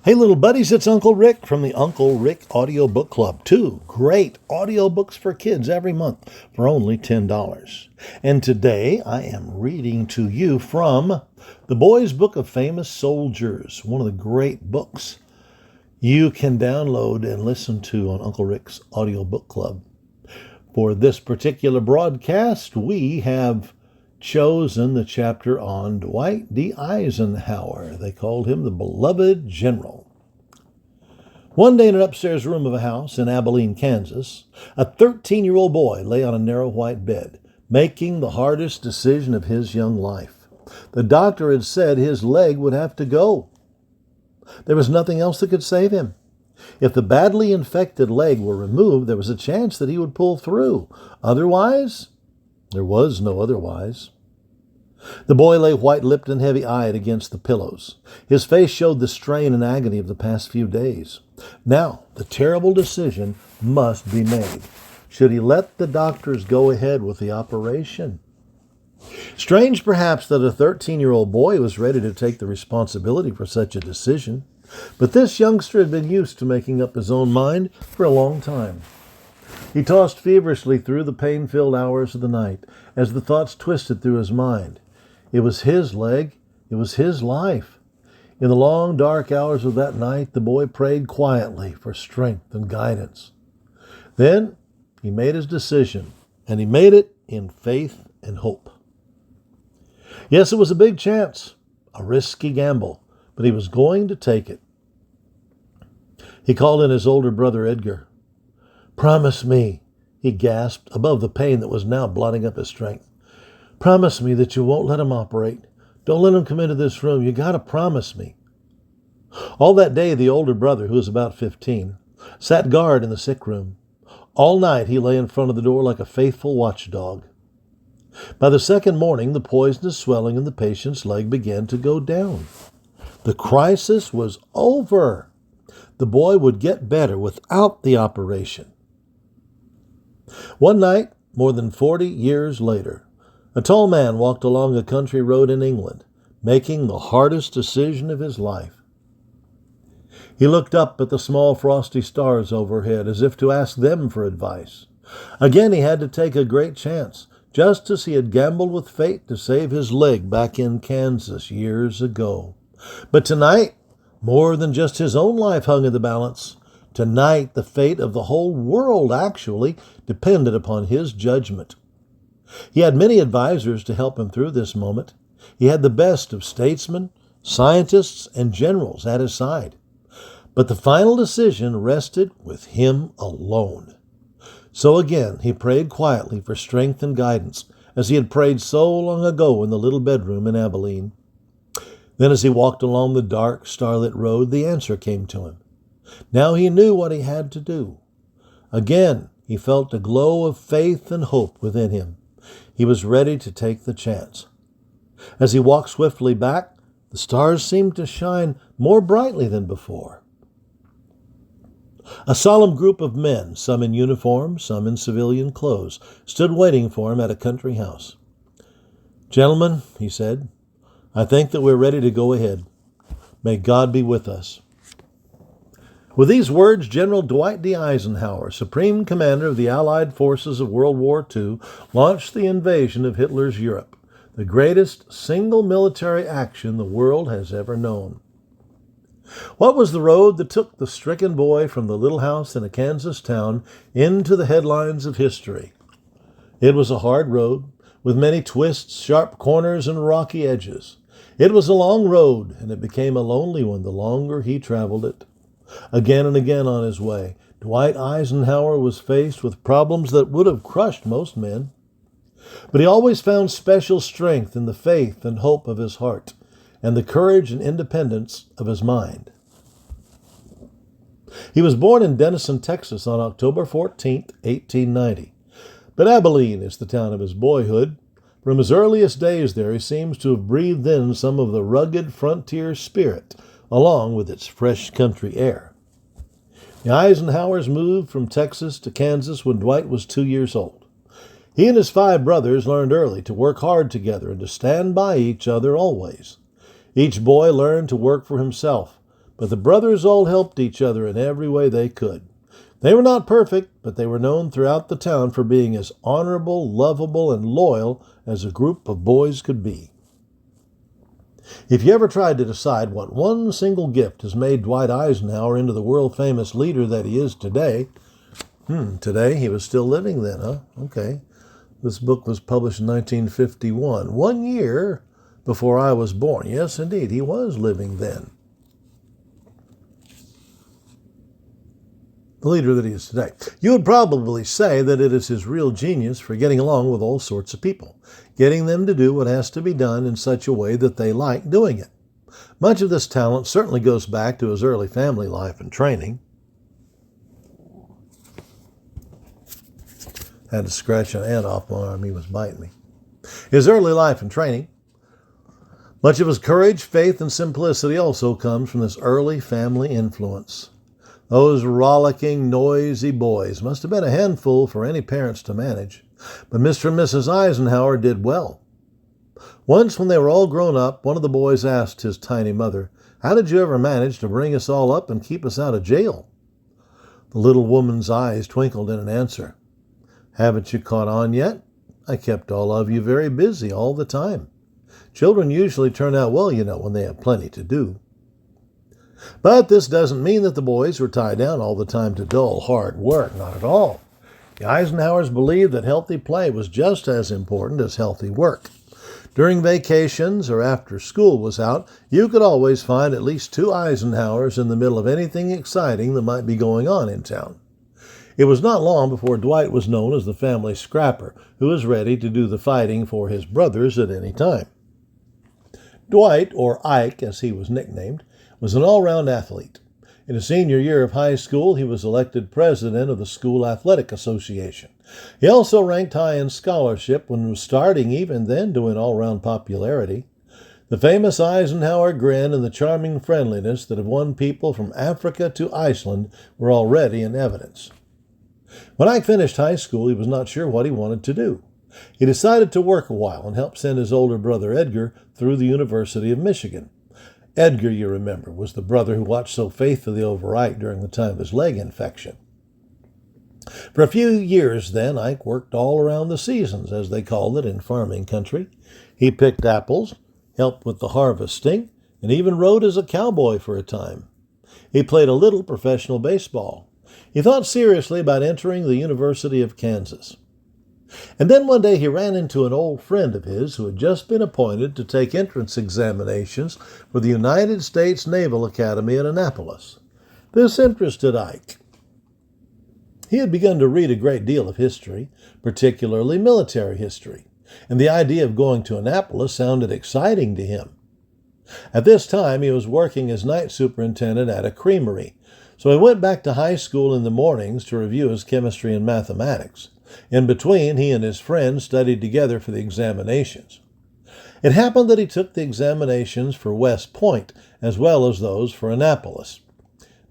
Hey, little buddies, it's Uncle Rick from the Uncle Rick Audio Book Club. 2 great audiobooks for kids every month for only $10. And today I am reading to you from The Boys' Book of Famous Soldiers, one of the great books you can download and listen to on Uncle Rick's Audio Book Club. For this particular broadcast, we have chosen the chapter on Dwight D. Eisenhower. They called him the beloved general. One day in an upstairs room of a house in Abilene, Kansas, a 13-year-old boy lay on a narrow white bed, making the hardest decision of his young life. The doctor had said his leg would have to go. There was nothing else that could save him. If the badly infected leg were removed, there was a chance that he would pull through. Otherwise, there was no otherwise. The boy lay white-lipped and heavy-eyed against the pillows. His face showed the strain and agony of the past few days. Now, the terrible decision must be made. Should he let the doctors go ahead with the operation? Strange, perhaps, that a 13-year-old boy was ready to take the responsibility for such a decision. But this youngster had been used to making up his own mind for a long time. He tossed feverishly through the pain-filled hours of the night as the thoughts twisted through his mind. It was his leg. It was his life. In the long, dark hours of that night, the boy prayed quietly for strength and guidance. Then he made his decision, and he made it in faith and hope. Yes, it was a big chance, a risky gamble, but he was going to take it. He called in his older brother, Edgar. "Promise me," he gasped above the pain that was now blotting up his strength. "Promise me that you won't let him operate. Don't let him come into this room. You got to promise me." All that day, the older brother, who was about 15, sat guard in the sick room. All night, he lay in front of the door like a faithful watchdog. By the second morning, the poisonous swelling in the patient's leg began to go down. The crisis was over. The boy would get better without the operation. One night, more than 40 years later, a tall man walked along a country road in England, making the hardest decision of his life. He looked up at the small frosty stars overhead as if to ask them for advice. Again he had to take a great chance, just as he had gambled with fate to save his leg back in Kansas years ago. But tonight, more than just his own life hung in the balance. Tonight, the fate of the whole world actually depended upon his judgment. He had many advisors to help him through this moment. He had the best of statesmen, scientists, and generals at his side. But the final decision rested with him alone. So again, he prayed quietly for strength and guidance, as he had prayed so long ago in the little bedroom in Abilene. Then as he walked along the dark, starlit road, the answer came to him. Now he knew what he had to do. Again, he felt a glow of faith and hope within him. He was ready to take the chance. As he walked swiftly back, the stars seemed to shine more brightly than before. A solemn group of men, some in uniform, some in civilian clothes, stood waiting for him at a country house. "Gentlemen," he said, "I think that we're ready to go ahead. May God be with us." With these words, General Dwight D. Eisenhower, Supreme Commander of the Allied forces of World War II, launched the invasion of Hitler's Europe, the greatest single military action the world has ever known. What was the road that took the stricken boy from the little house in a Kansas town into the headlines of history? It was a hard road, with many twists, sharp corners, and rocky edges. It was a long road, and it became a lonely one the longer he traveled it. Again and again on his way, Dwight Eisenhower was faced with problems that would have crushed most men. But he always found special strength in the faith and hope of his heart, and the courage and independence of his mind. He was born in Denison, Texas on October 14, 1890. But Abilene is the town of his boyhood. From his earliest days there, he seems to have breathed in some of the rugged frontier spirit, along with its fresh country air. The Eisenhowers moved from Texas to Kansas when Dwight was 2 years old. He and his 5 brothers learned early to work hard together and to stand by each other always. Each boy learned to work for himself, but the brothers all helped each other in every way they could. They were not perfect, but they were known throughout the town for being as honorable, lovable, and loyal as a group of boys could be. If you ever tried to decide what one single gift has made Dwight Eisenhower into the world-famous leader that he is today, today he was still living then, huh? Okay. This book was published in 1951, 1 year before I was born. Yes, indeed, he was living then. The leader that he is today. You would probably say that it is his real genius for getting along with all sorts of people, getting them to do what has to be done in such a way that they like doing it. Much of this talent certainly goes back to his early family life and training. Had to scratch an ant off my arm. He was biting me. His early life and training. Much of his courage, faith, and simplicity also comes from this early family influence. Those rollicking, noisy boys must have been a handful for any parents to manage, but Mr. and Mrs. Eisenhower did well. Once when they were all grown up, one of the boys asked his tiny mother, "How did you ever manage to bring us all up and keep us out of jail?" The little woman's eyes twinkled in an answer. "Haven't you caught on yet? I kept all of you very busy all the time. Children usually turn out well, when they have plenty to do." But this doesn't mean that the boys were tied down all the time to dull, hard work. Not at all. The Eisenhowers believed that healthy play was just as important as healthy work. During vacations or after school was out, you could always find at least 2 Eisenhowers in the middle of anything exciting that might be going on in town. It was not long before Dwight was known as the family scrapper, who was ready to do the fighting for his brothers at any time. Dwight, or Ike as he was nicknamed, was an all-round athlete. In his senior year of high school, he was elected president of the school athletic association. He also ranked high in scholarship when was starting even then to win all-round popularity. The famous Eisenhower grin and the charming friendliness that have won people from Africa to Iceland were already in evidence. When Ike finished high school, he was not sure what he wanted to do. He decided to work a while and help send his older brother Edgar through the University of Michigan. Edgar, you remember, was the brother who watched so faithfully over Ike during the time of his leg infection. For a few years then, Ike worked all around the seasons, as they called it in farming country. He picked apples, helped with the harvesting, and even rode as a cowboy for a time. He played a little professional baseball. He thought seriously about entering the University of Kansas. And then one day he ran into an old friend of his who had just been appointed to take entrance examinations for the United States Naval Academy at Annapolis. This interested Ike. He had begun to read a great deal of history, particularly military history, and the idea of going to Annapolis sounded exciting to him. At this time he was working as night superintendent at a creamery, so he went back to high school in the mornings to review his chemistry and mathematics. In between, he and his friends studied together for the examinations. It happened that he took the examinations for West Point as well as those for Annapolis.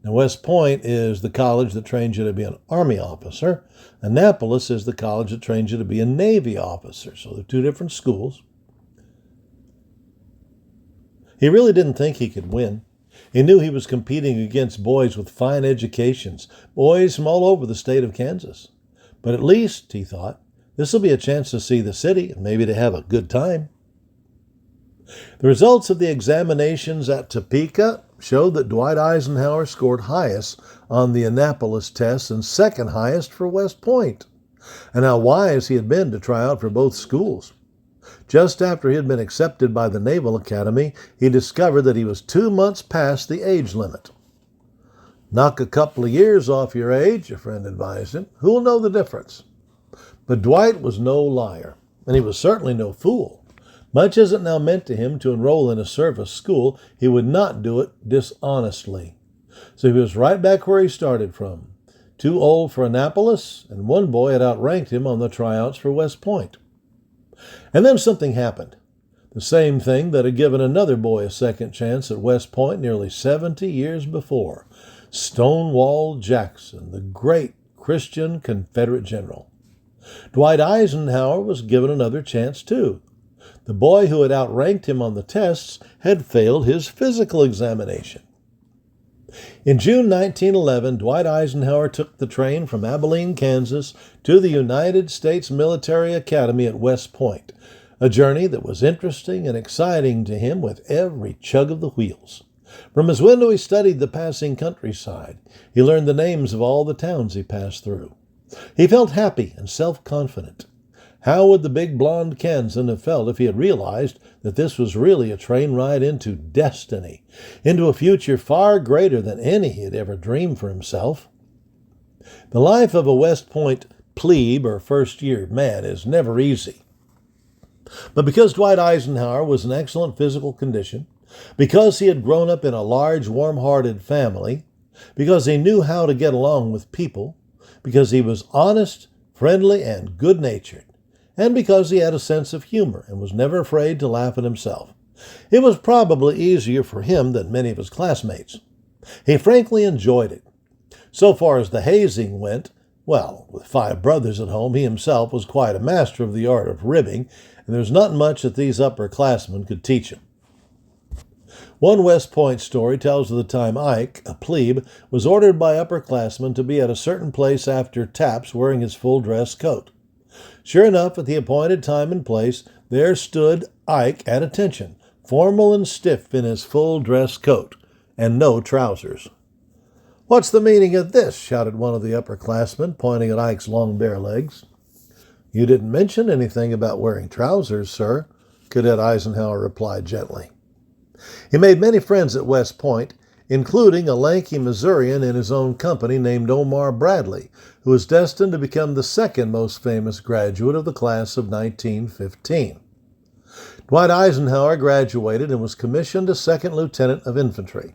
Now, West Point is the college that trains you to be an Army officer. Annapolis is the college that trains you to be a Navy officer. So they're 2 different schools. He really didn't think he could win. He knew he was competing against boys with fine educations, boys from all over the state of Kansas. But at least, he thought, this will be a chance to see the city and maybe to have a good time. The results of the examinations at Topeka showed that Dwight Eisenhower scored highest on the Annapolis test and second highest for West Point. And how wise he had been to try out for both schools. Just after he had been accepted by the Naval Academy, he discovered that he was 2 months past the age limit. "Knock a couple of years off your age," a friend advised him. "Who'll know the difference?" But Dwight was no liar, and he was certainly no fool. Much as it now meant to him to enroll in a service school, he would not do it dishonestly. So he was right back where he started from. Too old for Annapolis, and one boy had outranked him on the tryouts for West Point. And then something happened. The same thing that had given another boy a second chance at West Point nearly 70 years before. Stonewall Jackson, the great Christian Confederate general. Dwight Eisenhower was given another chance too. The boy who had outranked him on the tests had failed his physical examination. In June 1911, Dwight Eisenhower took the train from Abilene, Kansas, to the United States Military Academy at West Point, a journey that was interesting and exciting to him with every chug of the wheels. From his window he studied the passing countryside. He learned the names of all the towns he passed through. He felt happy and self-confident. How would the big blonde Kansan have felt if he had realized that this was really a train ride into destiny, into a future far greater than any he had ever dreamed for himself? The life of a West Point plebe or first-year man is never easy. But because Dwight Eisenhower was in excellent physical condition, because he had grown up in a large, warm-hearted family, because he knew how to get along with people, because he was honest, friendly, and good-natured, and because he had a sense of humor and was never afraid to laugh at himself, it was probably easier for him than many of his classmates. He frankly enjoyed it. So far as the hazing went, well, with 5 brothers at home, he himself was quite a master of the art of ribbing, and there was not much that these upperclassmen could teach him. One West Point story tells of the time Ike, a plebe, was ordered by upperclassmen to be at a certain place after taps wearing his full dress coat. Sure enough, at the appointed time and place, there stood Ike at attention, formal and stiff in his full dress coat, and no trousers. "What's the meaning of this?" shouted one of the upperclassmen, pointing at Ike's long bare legs. "You didn't mention anything about wearing trousers, sir," Cadet Eisenhower replied gently. He made many friends at West Point, including a lanky Missourian in his own company named Omar Bradley, who was destined to become the second most famous graduate of the class of 1915. Dwight Eisenhower graduated and was commissioned as second lieutenant of infantry.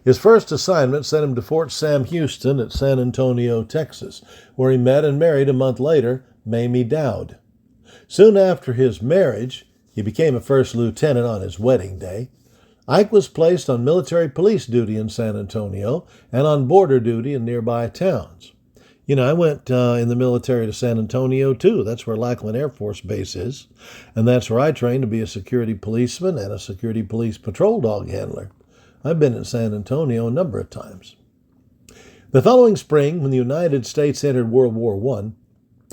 His first assignment sent him to Fort Sam Houston at San Antonio, Texas, where he met and married a month later Mamie Dowd. Soon after his marriage, he became a first lieutenant on his wedding day. Ike was placed on military police duty in San Antonio and on border duty in nearby towns. I went in the military to San Antonio, too. That's where Lackland Air Force Base is. And that's where I trained to be a security policeman and a security police patrol dog handler. I've been in San Antonio a number of times. The following spring, when the United States entered World War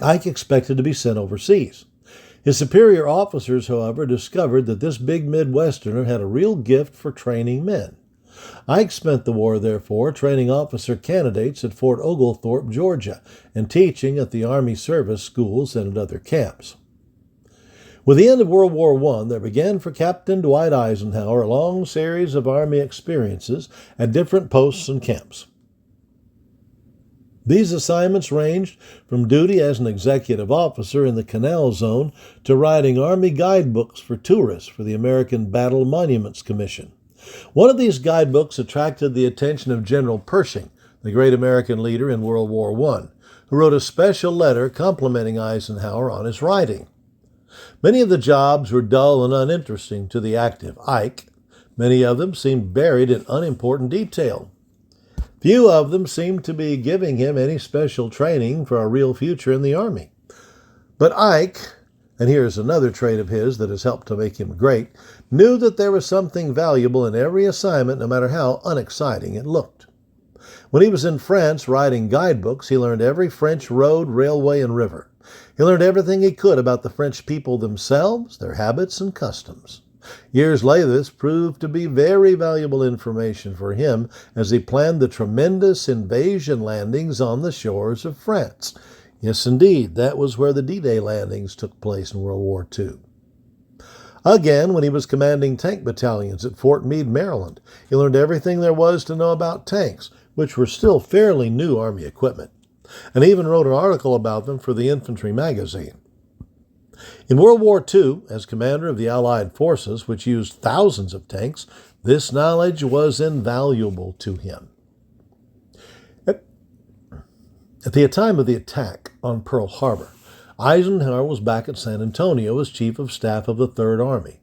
I, Ike expected to be sent overseas. His superior officers, however, discovered that this big Midwesterner had a real gift for training men. Ike spent the war, therefore, training officer candidates at Fort Oglethorpe, Georgia, and teaching at the Army service schools and at other camps. With the end of World War I, there began for Captain Dwight Eisenhower a long series of Army experiences at different posts and camps. These assignments ranged from duty as an executive officer in the Canal Zone to writing Army guidebooks for tourists for the American Battle Monuments Commission. One of these guidebooks attracted the attention of General Pershing, the great American leader in World War I, who wrote a special letter complimenting Eisenhower on his writing. Many of the jobs were dull and uninteresting to the active Ike. Many of them seemed buried in unimportant detail. Few of them seemed to be giving him any special training for a real future in the Army. But Ike, and here's another trait of his that has helped to make him great, knew that there was something valuable in every assignment, no matter how unexciting it looked. When he was in France writing guidebooks, he learned every French road, railway, and river. He learned everything he could about the French people themselves, their habits, and customs. Years later, this proved to be very valuable information for him as he planned the tremendous invasion landings on the shores of France. Yes, indeed, that was where the D-Day landings took place in World War II. Again, when he was commanding tank battalions at Fort Meade, Maryland, he learned everything there was to know about tanks, which were still fairly new Army equipment, and even wrote an article about them for the Infantry magazine. In World War II, as commander of the Allied forces, which used thousands of tanks, this knowledge was invaluable to him. At the time of the attack on Pearl Harbor, Eisenhower was back at San Antonio as Chief of Staff of the Third Army.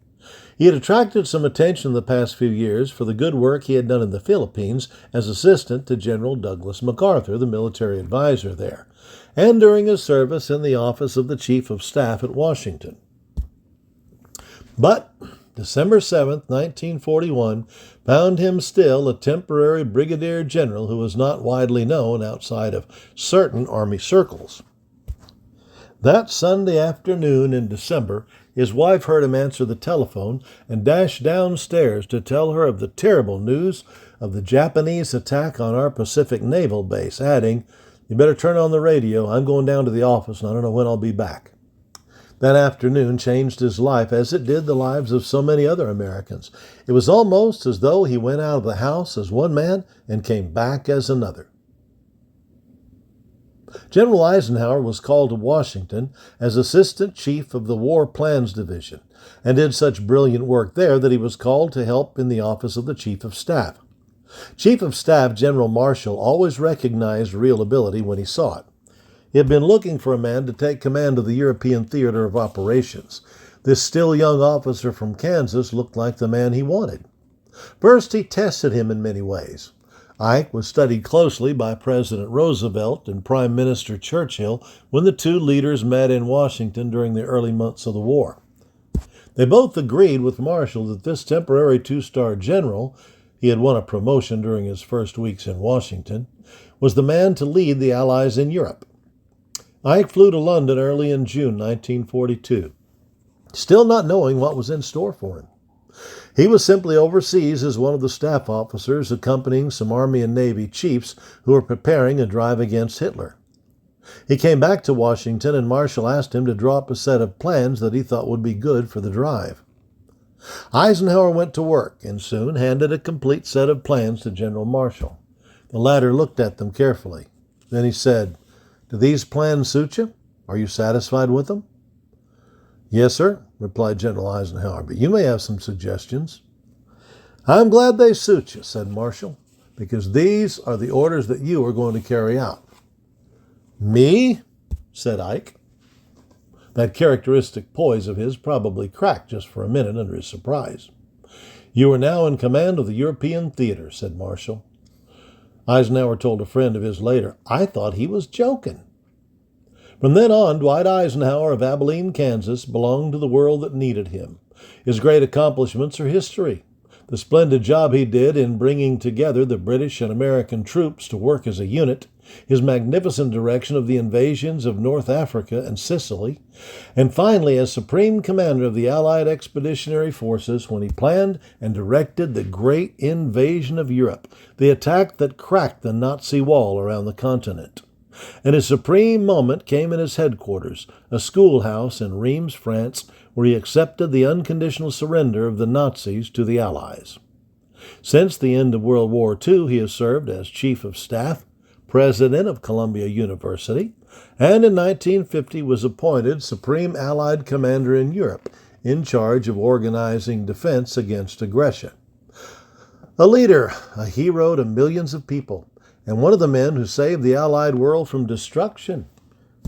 He had attracted some attention in the past few years for the good work he had done in the Philippines as assistant to General Douglas MacArthur, the military advisor there, and during his service in the office of the Chief of Staff at Washington. But December 7th, 1941, found him still a temporary brigadier general who was not widely known outside of certain Army circles. That Sunday afternoon in December, his wife heard him answer the telephone and dashed downstairs to tell her of the terrible news of the Japanese attack on our Pacific Naval Base, adding, "You better turn on the radio. I'm going down to the office and I don't know when I'll be back." That afternoon changed his life as it did the lives of so many other Americans. It was almost as though he went out of the house as one man and came back as another. General Eisenhower was called to Washington as Assistant Chief of the War Plans Division and did such brilliant work there that he was called to help in the office of the Chief of Staff. Chief of Staff General Marshall always recognized real ability when he saw it. He had been looking for a man to take command of the European theater of operations. This still young officer from Kansas looked like the man he wanted. First, he tested him in many ways. Ike was studied closely by President Roosevelt and Prime Minister Churchill when the two leaders met in Washington during the early months of the war. They both agreed with Marshall that this temporary two-star general, he had won a promotion during his first weeks in Washington, was the man to lead the Allies in Europe. Ike flew to London early in June 1942, still not knowing what was in store for him. He was simply overseas as one of the staff officers accompanying some Army and Navy chiefs who were preparing a drive against Hitler. He came back to Washington and Marshall asked him to draw up a set of plans that he thought would be good for the drive. Eisenhower went to work and soon handed a complete set of plans to General Marshall. The latter looked at them carefully. Then he said, "Do these plans suit you? Are you satisfied with them?" "Yes, sir," replied General Eisenhower, "but you may have some suggestions." "I'm glad they suit you," said Marshall, "because these are the orders that you are going to carry out." "Me?" said Ike. That characteristic poise of his probably cracked just for a minute under his surprise. "You are now in command of the European theater," said Marshall. Eisenhower told a friend of his later, "I thought he was joking." From then on, Dwight Eisenhower of Abilene, Kansas, belonged to the world that needed him. His great accomplishments are history. The splendid job he did in bringing together the British and American troops to work as a unit, his magnificent direction of the invasions of North Africa and Sicily, and finally as Supreme Commander of the Allied Expeditionary Forces when he planned and directed the great invasion of Europe, the attack that cracked the Nazi wall around the continent. And his supreme moment came in his headquarters, a schoolhouse in Reims, France, where he accepted the unconditional surrender of the Nazis to the Allies. Since the end of World War II, he has served as Chief of Staff, President of Columbia University, and in 1950 was appointed Supreme Allied Commander in Europe, in charge of organizing defense against aggression. A leader, a hero to millions of people, and one of the men who saved the Allied world from destruction.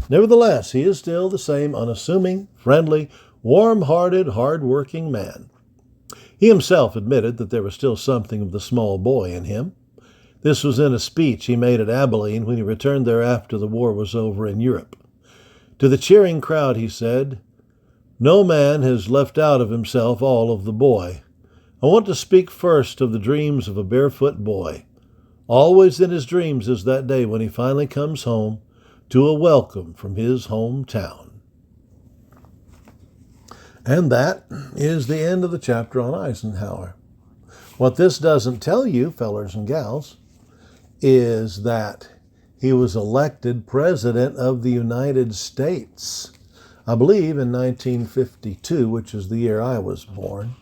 Nevertheless, he is still the same unassuming, friendly, warm-hearted, hard-working man. He himself admitted that there was still something of the small boy in him. This was in a speech he made at Abilene when he returned there after the war was over in Europe. To the cheering crowd he said, "No man has left out of himself all of the boy. I want to speak first of the dreams of a barefoot boy. Always in his dreams is that day when he finally comes home to a welcome from his hometown." And that is the end of the chapter on Eisenhower. What this doesn't tell you, fellers and gals, is that he was elected President of the United States, I believe in 1952, which is the year I was born.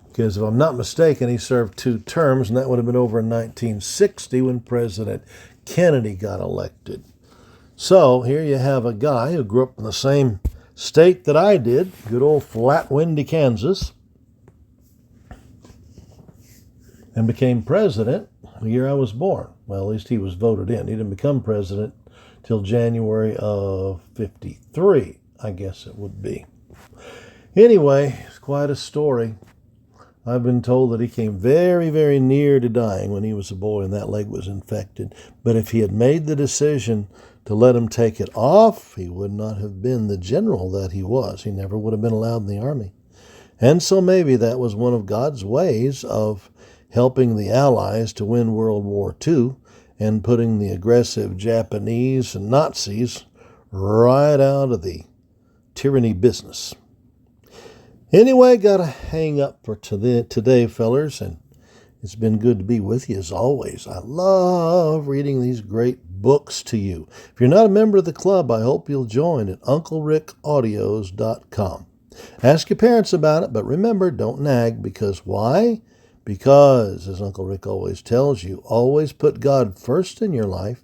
Because if I'm not mistaken, he served 2 terms, and that would have been over in 1960 when President Kennedy got elected. So here you have a guy who grew up in the same state that I did, good old flat, windy Kansas, and became president the year I was born. Well, at least he was voted in. He didn't become president till January of 53, I guess it would be. Anyway, it's quite a story. I've been told that he came very, very near to dying when he was a boy and that leg was infected. But if he had made the decision to let him take it off, he would not have been the general that he was. He never would have been allowed in the army. And so maybe that was one of God's ways of helping the Allies to win World War II and putting the aggressive Japanese and Nazis right out of the tyranny business. Anyway, gotta hang up for today, fellers, and it's been good to be with you as always. I love reading these great books to you. If you're not a member of the club, I hope you'll join at UncleRickAudios.com. Ask your parents about it, but remember, don't nag, because why? Because, as Uncle Rick always tells you, always put God first in your life,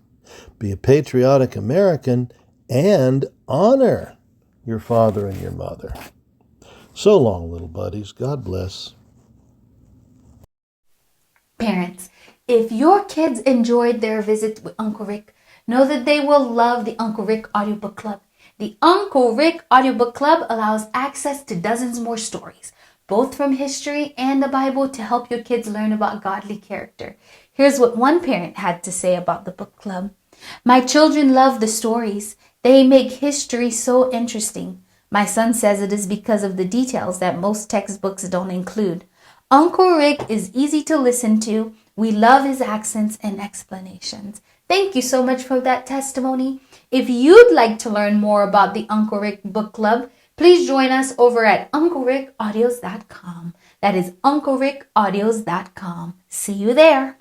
be a patriotic American, and honor your father and your mother. So long, little buddies. God bless. Parents, if your kids enjoyed their visit with Uncle Rick, know that they will love the Uncle Rick Audiobook Club. The Uncle Rick Audiobook Club allows access to dozens more stories, both from history and the Bible, to help your kids learn about godly character. Here's what one parent had to say about the book club. My children love the stories. They make history so interesting. My son says it is because of the details that most textbooks don't include. Uncle Rick is easy to listen to. We love his accents and explanations. Thank you so much for that testimony. If you'd like to learn more about the Uncle Rick Book Club, please join us over at UncleRickAudios.com. That is UncleRickAudios.com. See you there.